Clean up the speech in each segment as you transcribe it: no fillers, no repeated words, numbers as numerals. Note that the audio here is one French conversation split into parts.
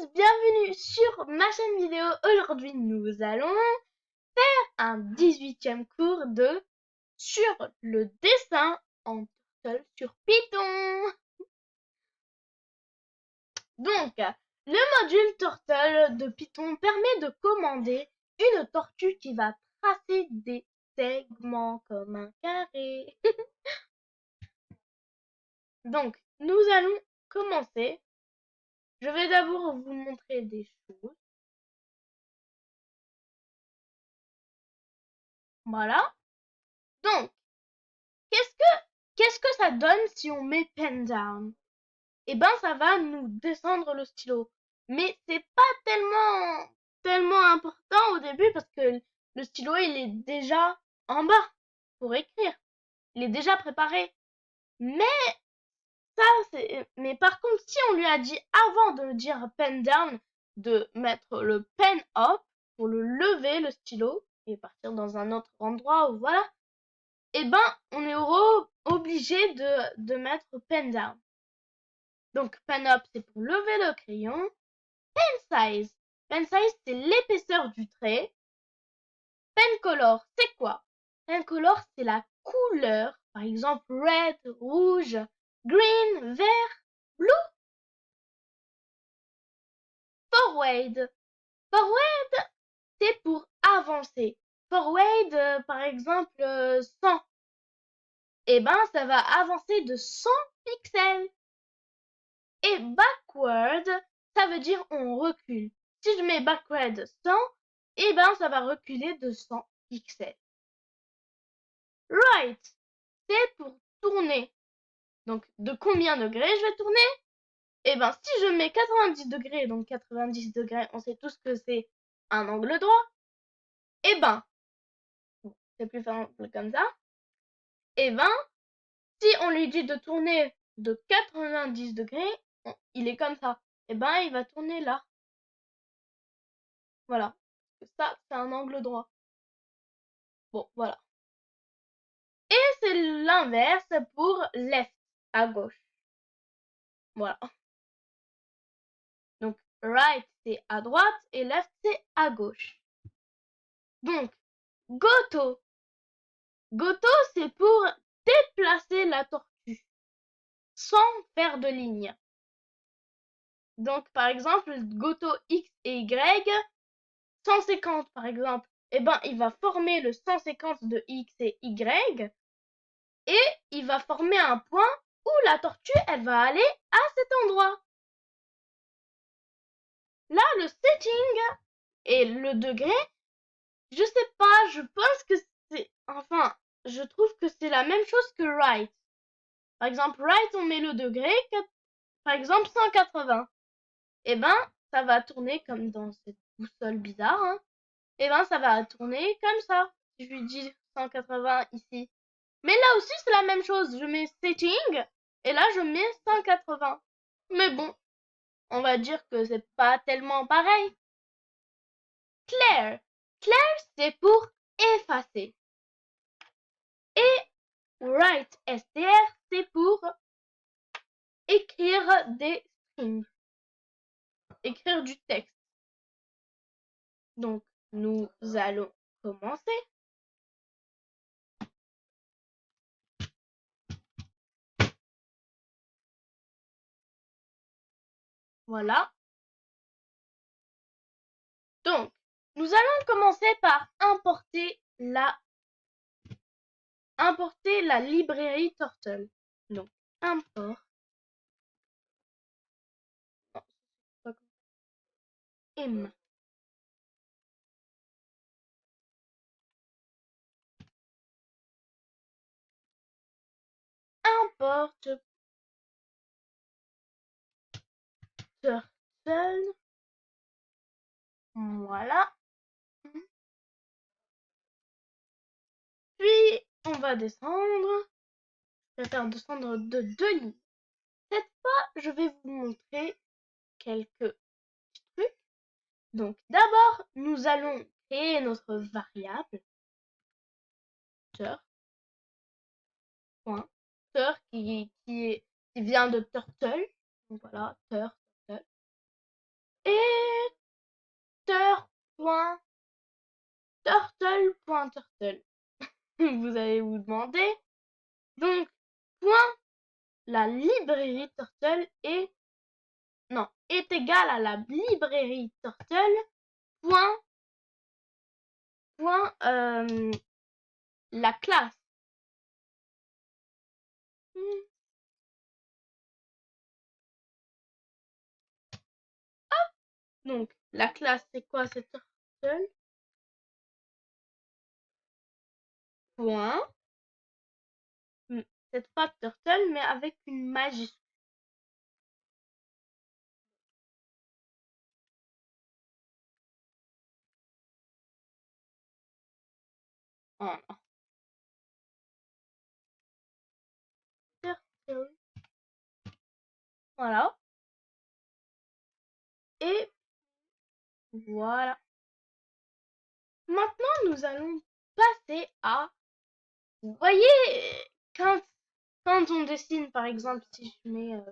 tous, bienvenue sur ma chaîne vidéo. Aujourd'hui, nous allons faire un 18e cours sur le dessin en Turtle sur Python. Donc, le module Turtle de Python permet de commander une tortue qui va tracer des segments comme un carré. Donc, nous allons commencer. Je vais d'abord vous montrer des choses. Voilà. Donc, qu'est-ce que ça donne si on met pen down? Eh ben, ça va nous descendre le stylo. Mais c'est pas tellement important au début parce que le stylo, il est déjà en bas pour écrire. Il est déjà préparé. Mais mais par contre, si on lui a dit avant de dire pen down, de mettre le pen up pour le lever, le stylo, et partir dans un autre endroit, ou voilà, eh ben, on est obligé de mettre pen down. Donc, pen up, c'est pour lever le crayon. Pen size. Pen size, c'est l'épaisseur du trait. Pen color, c'est quoi? Pen color, c'est la couleur. Par exemple, red, rouge, green, vert, blue. Forward. Forward, c'est pour avancer. Forward, par exemple, 100. Eh ben, ça va avancer de 100 pixels. Et backward, ça veut dire on recule. Si je mets backward 100, eh ben ça va reculer de 100 pixels. Right, c'est pour tourner. Donc de combien de degrés je vais tourner? Eh ben si je mets 90 degrés, donc 90 degrés, on sait tous que c'est un angle droit. Eh ben, c'est plus simple comme ça. Eh ben, si on lui dit de tourner de 90 degrés, il est comme ça. Eh ben, il va tourner là. Voilà. Ça, c'est un angle droit. Bon, voilà. Et c'est l'inverse pour left, à gauche. Voilà. Donc, right, c'est à droite et left, c'est à gauche. Donc, goto. Goto, c'est pour déplacer la tortue sans faire de ligne. Donc, par exemple, goto X et Y, 150 par exemple, eh ben, il va former le 150 de X et Y et il va former un point où la tortue, elle va aller à cet endroit. Là, le setting et le degré, je sais pas, je pense que je trouve que c'est la même chose que right. Par exemple, right, on met le degré, par exemple 180. Eh ben, ça va tourner comme dans cette boussole bizarre, hein. Eh ben, ça va tourner comme ça. Si je lui dis 180 ici. Mais là aussi, c'est la même chose. Je mets setting, et là, je mets 180. Mais bon, on va dire que c'est pas tellement pareil. Clear. Clear, c'est pour effacer. Et write, STR, c'est pour écrire des strings. Écrire du texte. Donc, nous allons commencer. Voilà. Donc, nous allons commencer par importer la librairie Turtle. Donc, import. M. Importe Turtle. Voilà. Puis, on va descendre. Je vais faire descendre de 2 lignes. Cette fois, je vais vous montrer quelques trucs. Donc, d'abord, nous allons créer notre variable tur qui vient de turtle. Donc voilà, turtle. Et turtle.turtle. Vous allez vous demander. Donc, point, la librairie Turtle est égal à la librairie Turtle, point, la classe. Donc, la classe, c'est quoi? C'est Turtle, point, cette fois Turtle, mais avec une majuscule. Oh non. Turtle. Voilà. Et voilà. Maintenant, nous allons passer à, vous voyez, quand on dessine, par exemple, si je mets,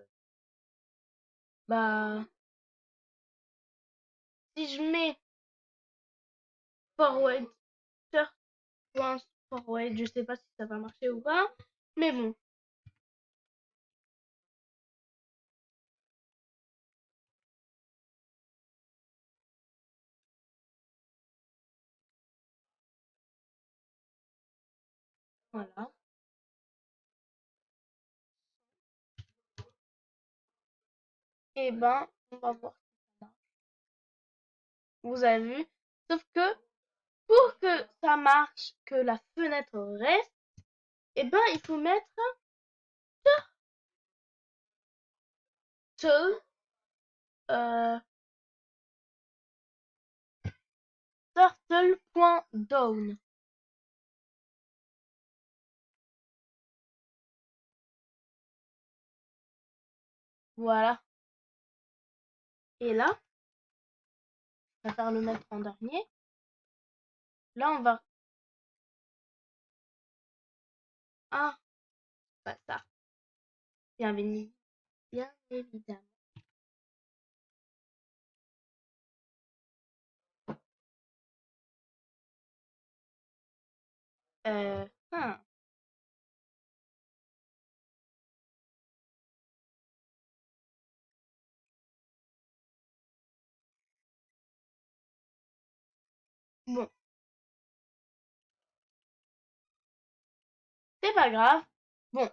si je mets forward, forward, je sais pas si ça va marcher ou pas, mais bon. Voilà. Et ben, on va voir si ça marche. Vous avez vu? Sauf que, pour que ça marche, que la fenêtre reste, et ben, il faut mettre turtle, turtle.down. Voilà. Et là, je préfère le mettre en dernier. Là, on va... Ah, pas ça. Bien évidemment. Euh, hmm. Bon, c'est pas grave. Bon,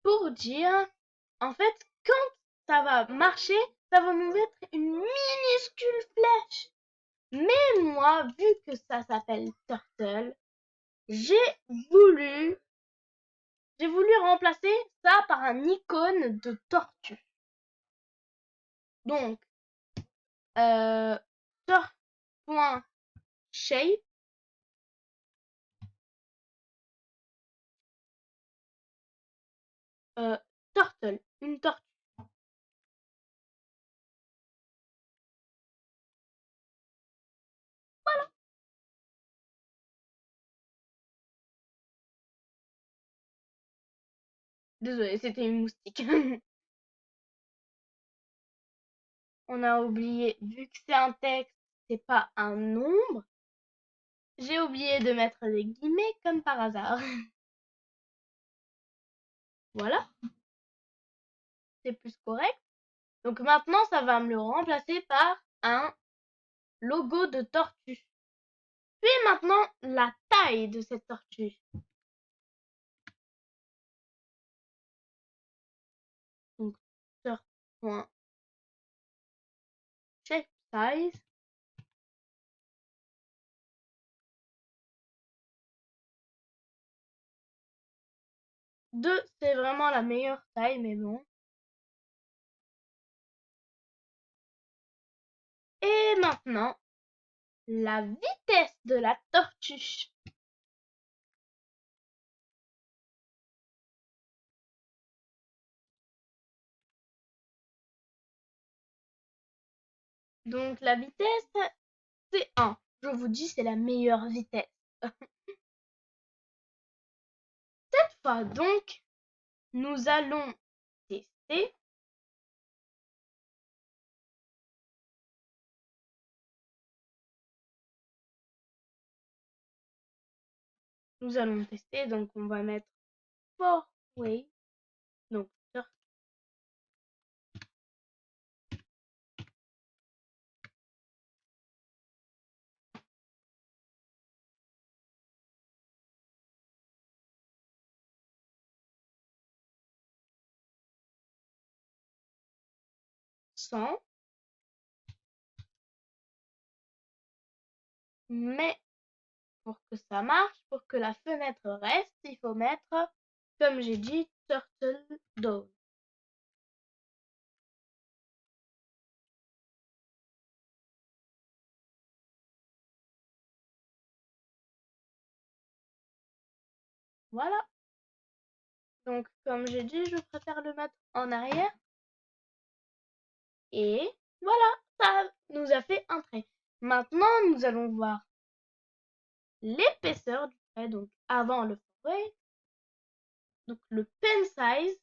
pour dire, en fait, quand ça va marcher, ça va nous mettre une minuscule flèche. Mais moi, vu que ça s'appelle Turtle, j'ai voulu, remplacer ça par un icône de tortue. Donc, Shape, turtle, une tortue. Désolée, c'était une moustique. On a oublié, vu que c'est un texte, c'est pas un nombre. J'ai oublié de mettre des guillemets comme par hasard. Voilà, c'est plus correct. Donc maintenant, ça va me le remplacer par un logo de tortue. Puis maintenant, la taille de cette tortue. Donc, shape size. 2, c'est vraiment la meilleure taille, mais bon. Et maintenant, la vitesse de la tortue. Donc la vitesse, c'est 1. Je vous dis, c'est la meilleure vitesse. Cette fois donc, nous allons tester. nous allons tester. Donc, on va mettre four way. Donc, 100. Mais pour que ça marche, pour que la fenêtre reste, il faut mettre, comme j'ai dit, turtle down. Voilà. Donc, comme j'ai dit, je préfère le mettre en arrière. Et voilà, ça nous a fait un trait. Maintenant, nous allons voir l'épaisseur du trait, donc avant le forêt. Donc, le pen size.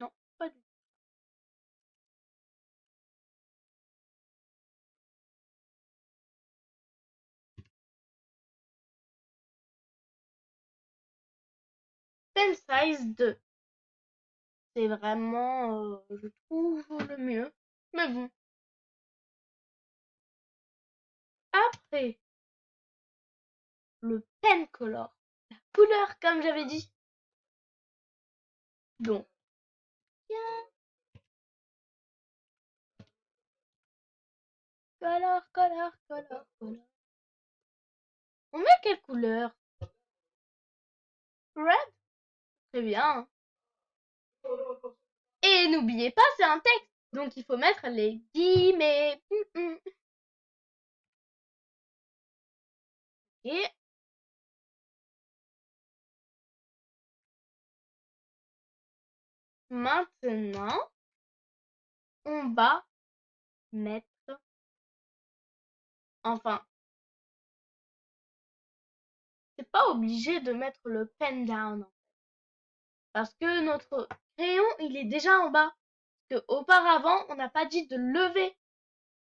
Non, pas du tout. Pen size 2. C'est vraiment, je trouve, le mieux. Mais bon. Après, le pen color. La couleur, comme j'avais dit. Donc, color, color, color, color. On met quelle couleur? Red? Très bien. Et n'oubliez pas, c'est un texte. Donc, il faut mettre les guillemets. Et maintenant, on va mettre, enfin, c'est pas obligé de mettre le pen down. Parce que notre crayon, il est déjà en bas. Parce que auparavant, on n'a pas dit de lever.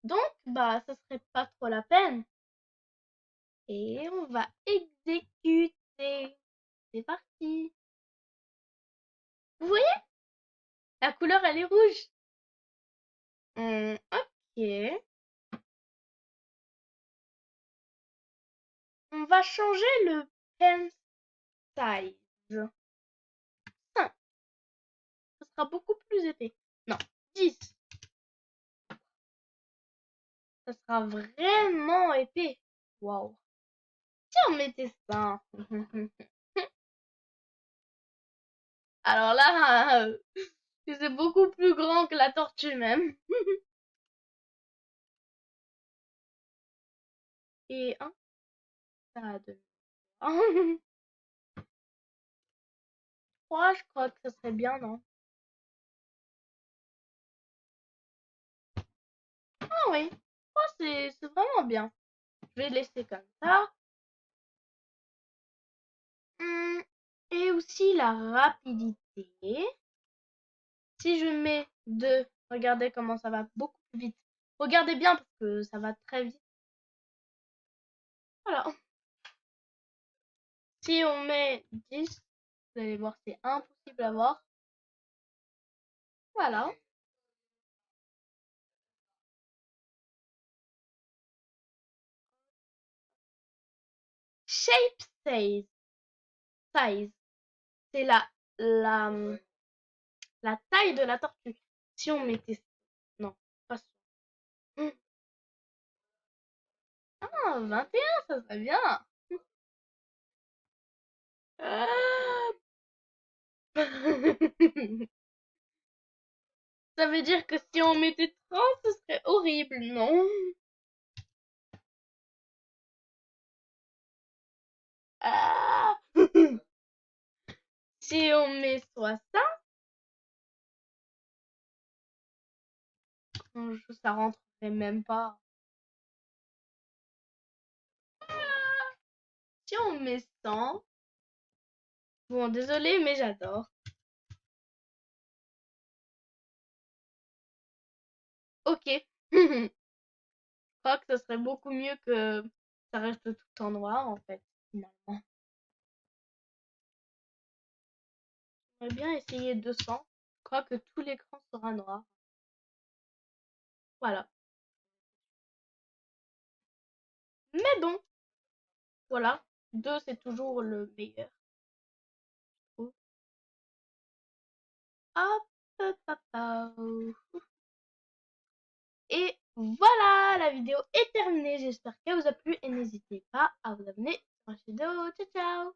Donc, bah, ça serait pas trop la peine. Et on va exécuter. C'est parti. Vous voyez? La couleur, elle est rouge. Ok. On va changer le pen size. 5. Ce sera beaucoup plus épais. Non, 10. Ça sera vraiment épais. Waouh. Si on mettait ça. Alors là, c'est beaucoup plus grand que la tortue même. Et un, ça, deux, trois, je crois que ça serait bien, non? Ah oui, oh, c'est vraiment bien. Je vais laisser comme ça. Et aussi la rapidité. Si je mets 2, regardez comment ça va beaucoup plus vite. Regardez bien parce que ça va très vite. Voilà. Si on met 10, vous allez voir, c'est impossible à voir. Voilà. Shape size. C'est la taille de la tortue. Si on mettait... Non, pas ça. Ah, 21, ça serait bien. Ah. Ça veut dire que si on mettait 30, ce serait horrible, non? Ah. Si on met 60, ça rentrerait même pas. Si on met 100, bon, désolé, mais j'adore. Ok. Je crois que ce serait beaucoup mieux que ça reste tout en noir, en fait, finalement. J'aimerais bien essayer 200. Je crois que tout l'écran sera noir. Voilà. Mais bon, voilà. 2, c'est toujours le meilleur, je trouve. Hop, hop, hop, hop. Et voilà, la vidéo est terminée. J'espère qu'elle vous a plu et n'hésitez pas à vous abonner sur la vidéo. Ciao, ciao.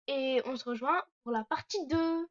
Et on se rejoint pour la partie 2.